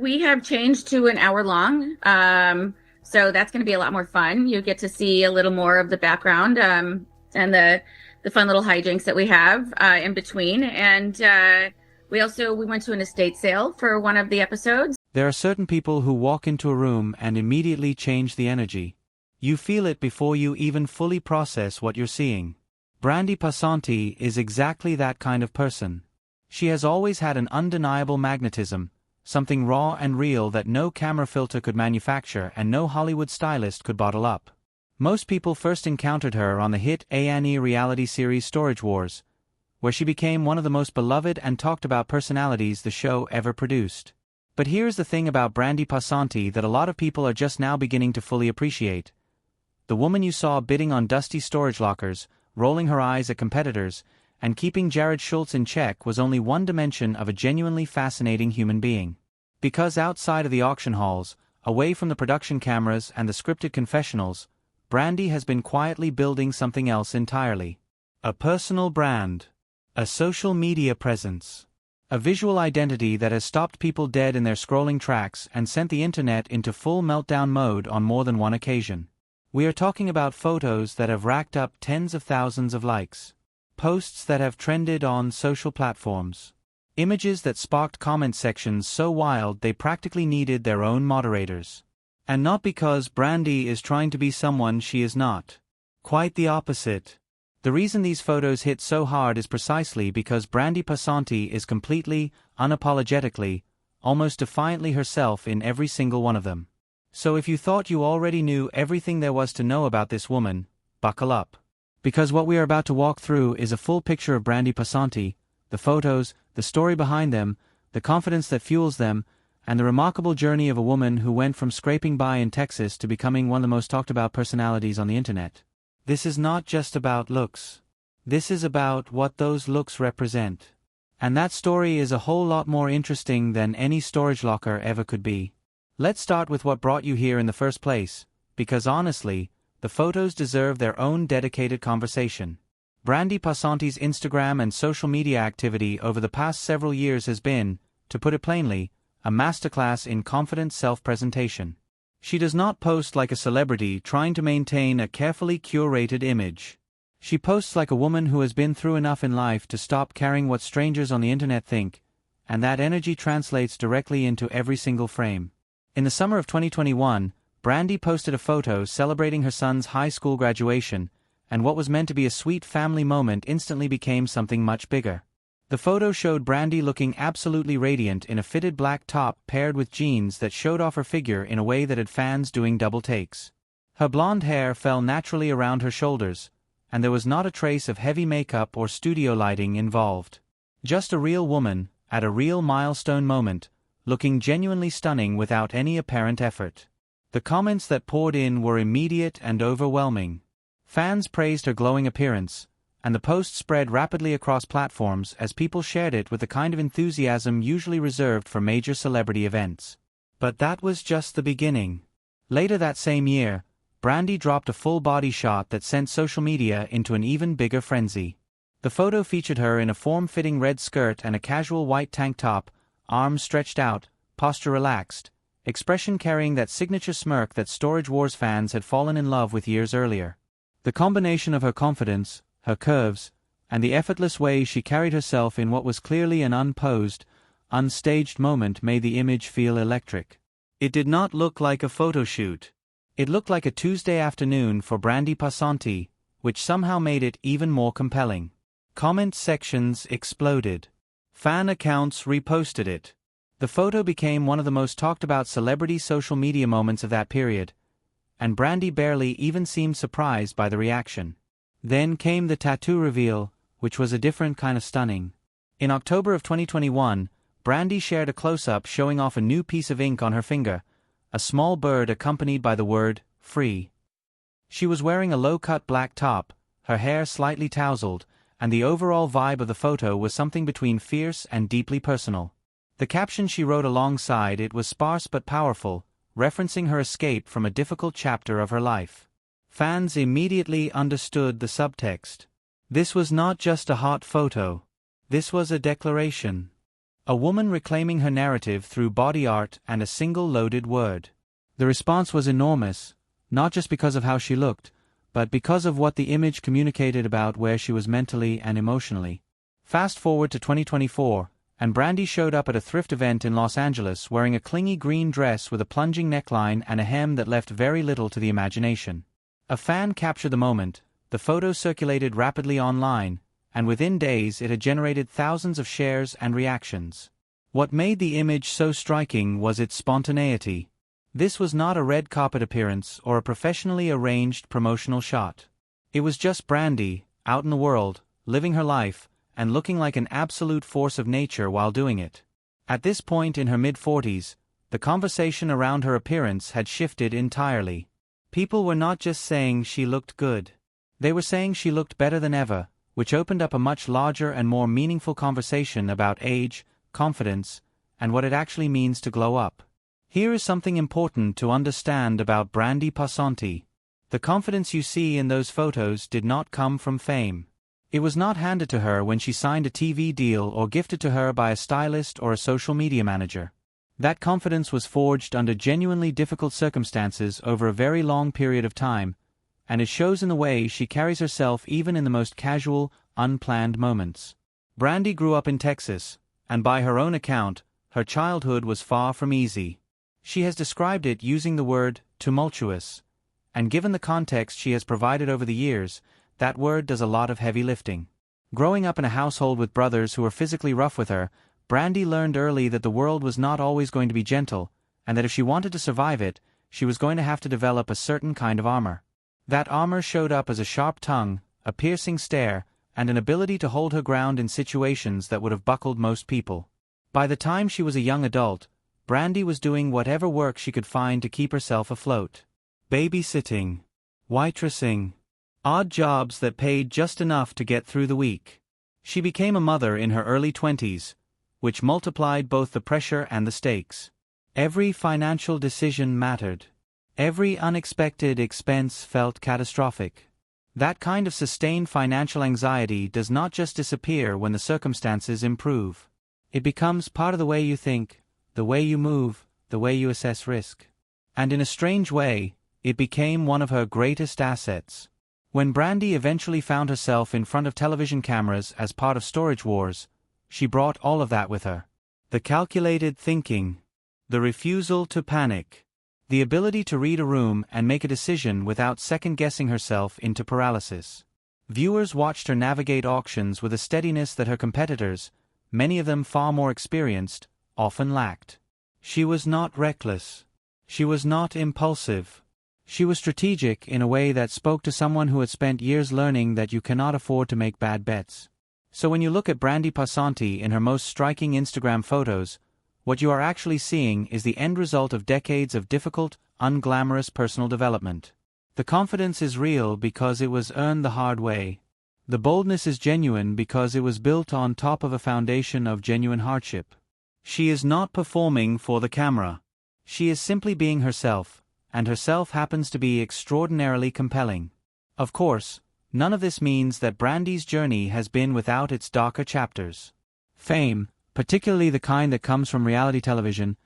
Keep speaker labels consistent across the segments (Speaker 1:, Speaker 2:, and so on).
Speaker 1: We have changed to an hour long. So that's going to be a lot more fun. You get to see a little more of the background and the fun little hijinks that we have in between. And we went to an estate sale for one of the episodes.
Speaker 2: There are certain people who walk into a room and immediately change the energy. You feel it before you even fully process what you're seeing. Brandi Passante is exactly that kind of person. She has always had an undeniable magnetism, something raw and real that no camera filter could manufacture and no Hollywood stylist could bottle up. Most people first encountered her on the hit A&E reality series Storage Wars, where she became one of the most beloved and talked about personalities the show ever produced. But here's the thing about Brandi Passante that a lot of people are just now beginning to fully appreciate. The woman you saw bidding on dusty storage lockers, rolling her eyes at competitors, and keeping Jared Schultz in check was only one dimension of a genuinely fascinating human being. Because outside of the auction halls, away from the production cameras and the scripted confessionals, Brandi has been quietly building something else entirely. A personal brand. A social media presence. A visual identity that has stopped people dead in their scrolling tracks and sent the internet into full meltdown mode on more than one occasion. We are talking about photos that have racked up tens of thousands of likes. Posts that have trended on social platforms. Images that sparked comment sections so wild they practically needed their own moderators. And not because Brandi is trying to be someone she is not. Quite the opposite. The reason these photos hit so hard is precisely because Brandi Passante is completely, unapologetically, almost defiantly herself in every single one of them. So if you thought you already knew everything there was to know about this woman, buckle up. Because what we are about to walk through is a full picture of Brandi Passante, the photos, the story behind them, the confidence that fuels them, and the remarkable journey of a woman who went from scraping by in Texas to becoming one of the most talked about personalities on the internet. This is not just about looks. This is about what those looks represent. And that story is a whole lot more interesting than any storage locker ever could be. Let's start with what brought you here in the first place, because honestly, the photos deserve their own dedicated conversation. Brandi Passante's Instagram and social media activity over the past several years has been, to put it plainly, a masterclass in confident self-presentation. She does not post like a celebrity trying to maintain a carefully curated image. She posts like a woman who has been through enough in life to stop caring what strangers on the internet think, and that energy translates directly into every single frame. In the summer of 2021, Brandi posted a photo celebrating her son's high school graduation, and what was meant to be a sweet family moment instantly became something much bigger. The photo showed Brandi looking absolutely radiant in a fitted black top paired with jeans that showed off her figure in a way that had fans doing double takes. Her blonde hair fell naturally around her shoulders, and there was not a trace of heavy makeup or studio lighting involved. Just a real woman, at a real milestone moment, looking genuinely stunning without any apparent effort. The comments that poured in were immediate and overwhelming. Fans praised her glowing appearance, and the post spread rapidly across platforms as people shared it with the kind of enthusiasm usually reserved for major celebrity events. But that was just the beginning. Later that same year, Brandi dropped a full-body shot that sent social media into an even bigger frenzy. The photo featured her in a form-fitting red skirt and a casual white tank top, arms stretched out, posture relaxed, expression carrying that signature smirk that Storage Wars fans had fallen in love with years earlier. The combination of her confidence, her curves, and the effortless way she carried herself in what was clearly an unposed, unstaged moment made the image feel electric. It did not look like a photo shoot. It looked like a Tuesday afternoon for Brandi Passante, which somehow made it even more compelling. Comment sections exploded. Fan accounts reposted it. The photo became one of the most talked about celebrity social media moments of that period, and Brandi barely even seemed surprised by the reaction. Then came the tattoo reveal, which was a different kind of stunning. In October of 2021, Brandi shared a close-up showing off a new piece of ink on her finger, a small bird accompanied by the word, free. She was wearing a low-cut black top, her hair slightly tousled, and the overall vibe of the photo was something between fierce and deeply personal. The caption she wrote alongside it was sparse but powerful, referencing her escape from a difficult chapter of her life. Fans immediately understood the subtext. This was not just a hot photo. This was a declaration. A woman reclaiming her narrative through body art and a single loaded word. The response was enormous, not just because of how she looked, but because of what the image communicated about where she was mentally and emotionally. Fast forward to 2024, and Brandi showed up at a thrift event in Los Angeles wearing a clingy green dress with a plunging neckline and a hem that left very little to the imagination. A fan captured the moment, the photo circulated rapidly online, and within days it had generated thousands of shares and reactions. What made the image so striking was its spontaneity. This was not a red carpet appearance or a professionally arranged promotional shot. It was just Brandi, out in the world, living her life, and looking like an absolute force of nature while doing it. At this point in her mid-40s, the conversation around her appearance had shifted entirely. People were not just saying she looked good. They were saying she looked better than ever, which opened up a much larger and more meaningful conversation about age, confidence, and what it actually means to glow up. Here is something important to understand about Brandi Passante. The confidence you see in those photos did not come from fame. It was not handed to her when she signed a TV deal or gifted to her by a stylist or a social media manager. That confidence was forged under genuinely difficult circumstances over a very long period of time, and it shows in the way she carries herself even in the most casual, unplanned moments. Brandi grew up in Texas, and by her own account, her childhood was far from easy. She has described it using the word tumultuous, and given the context she has provided over the years, that word does a lot of heavy lifting. Growing up in a household with brothers who were physically rough with her, Brandi learned early that the world was not always going to be gentle, and that if she wanted to survive it, she was going to have to develop a certain kind of armor. That armor showed up as a sharp tongue, a piercing stare, and an ability to hold her ground in situations that would have buckled most people. By the time she was a young adult, Brandi was doing whatever work she could find to keep herself afloat. Babysitting, waitressing, odd jobs that paid just enough to get through the week. She became a mother in her early 20s, which multiplied both the pressure and the stakes. Every financial decision mattered. Every unexpected expense felt catastrophic. That kind of sustained financial anxiety does not just disappear when the circumstances improve. It becomes part of the way you think, the way you move, the way you assess risk. And in a strange way, it became one of her greatest assets. When Brandi eventually found herself in front of television cameras as part of Storage Wars, she brought all of that with her. The calculated thinking, the refusal to panic, the ability to read a room and make a decision without second-guessing herself into paralysis. Viewers watched her navigate auctions with a steadiness that her competitors, many of them far more experienced, often lacked. She was not reckless. She was not impulsive. She was strategic in a way that spoke to someone who had spent years learning that you cannot afford to make bad bets. So when you look at Brandi Passante in her most striking Instagram photos, what you are actually seeing is the end result of decades of difficult, unglamorous personal development. The confidence is real because it was earned the hard way. The boldness is genuine because it was built on top of a foundation of genuine hardship. She is not performing for the camera. She is simply being herself, and herself happens to be extraordinarily compelling. Of course, none of this means that Brandi's journey has been without its darker chapters. Fame, particularly the kind that comes from reality television,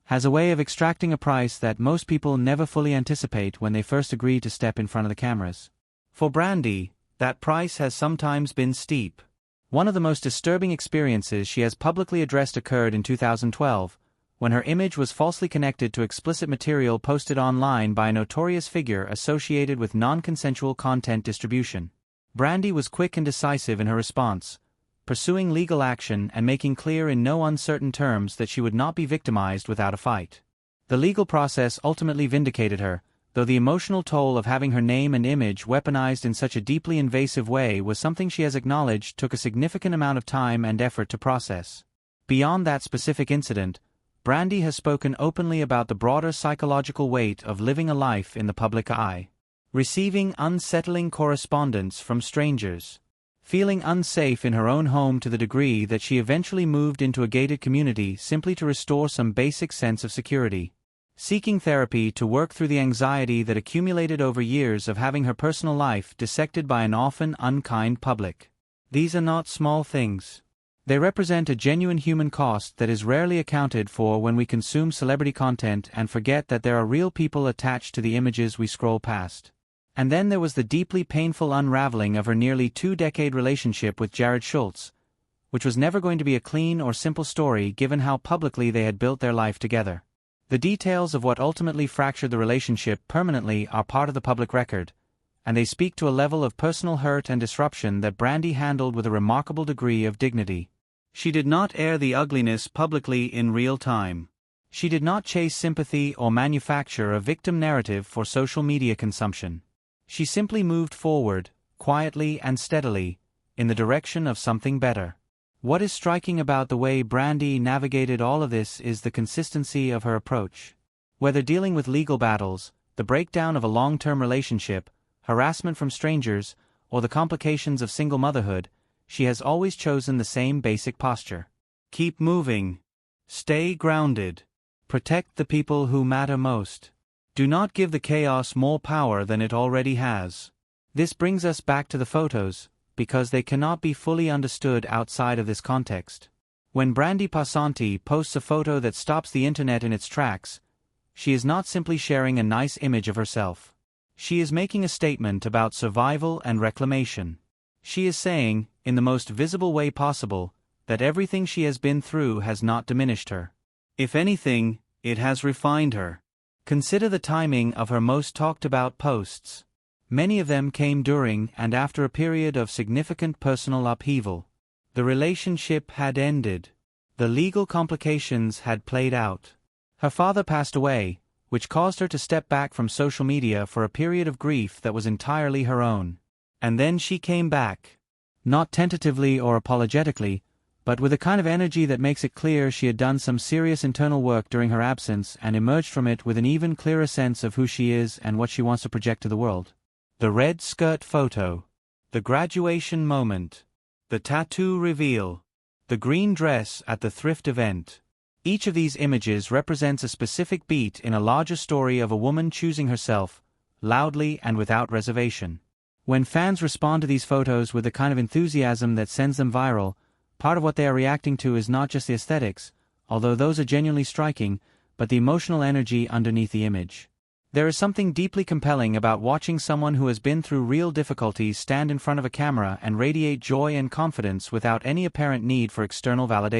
Speaker 2: has a way of extracting a price that most people never fully anticipate when they first agree to step in front of the cameras. For Brandi, that price has sometimes been steep. One of the most disturbing experiences she has publicly addressed occurred in 2012, when her image was falsely connected to explicit material posted online by a notorious figure associated with non-consensual content distribution. Brandi was quick and decisive in her response, pursuing legal action and making clear in no uncertain terms that she would not be victimized without a fight. The legal process ultimately vindicated her, though the emotional toll of having her name and image weaponized in such a deeply invasive way was something she has acknowledged took a significant amount of time and effort to process. Beyond that specific incident, Brandi has spoken openly about the broader psychological weight of living a life in the public eye. Receiving unsettling correspondence from strangers. Feeling unsafe in her own home to the degree that she eventually moved into a gated community simply to restore some basic sense of security. Seeking therapy to work through the anxiety that accumulated over years of having her personal life dissected by an often unkind public. These are not small things. They represent a genuine human cost that is rarely accounted for when we consume celebrity content and forget that there are real people attached to the images we scroll past. And then there was the deeply painful unraveling of her nearly 2-decade relationship with Jared Schultz, which was never going to be a clean or simple story given how publicly they had built their life together. The details of what ultimately fractured the relationship permanently are part of the public record, and they speak to a level of personal hurt and disruption that Brandi handled with a remarkable degree of dignity. She did not air the ugliness publicly in real time. She did not chase sympathy or manufacture a victim narrative for social media consumption. She simply moved forward, quietly and steadily, in the direction of something better. What is striking about the way Brandi navigated all of this is the consistency of her approach. Whether dealing with legal battles, the breakdown of a long-term relationship, harassment from strangers, or the complications of single motherhood, she has always chosen the same basic posture. Keep moving. Stay grounded. Protect the people who matter most. Do not give the chaos more power than it already has. This brings us back to the photos, because they cannot be fully understood outside of this context. When Brandi Passante posts a photo that stops the internet in its tracks, she is not simply sharing a nice image of herself. She is making a statement about survival and reclamation. She is saying, in the most visible way possible, that everything she has been through has not diminished her. If anything, it has refined her. Consider the timing of her most talked about posts. Many of them came during and after a period of significant personal upheaval. The relationship had ended. The legal complications had played out. Her father passed away, which caused her to step back from social media for a period of grief that was entirely her own. And then she came back. Not tentatively or apologetically, but with a kind of energy that makes it clear she had done some serious internal work during her absence and emerged from it with an even clearer sense of who she is and what she wants to project to the world. The red skirt photo. The graduation moment. The tattoo reveal. The green dress at the thrift event. Each of these images represents a specific beat in a larger story of a woman choosing herself, loudly and without reservation. When fans respond to these photos with the kind of enthusiasm that sends them viral, part of what they are reacting to is not just the aesthetics, although those are genuinely striking, but the emotional energy underneath the image. There is something deeply compelling about watching someone who has been through real difficulties stand in front of a camera and radiate joy and confidence without any apparent need for external validation.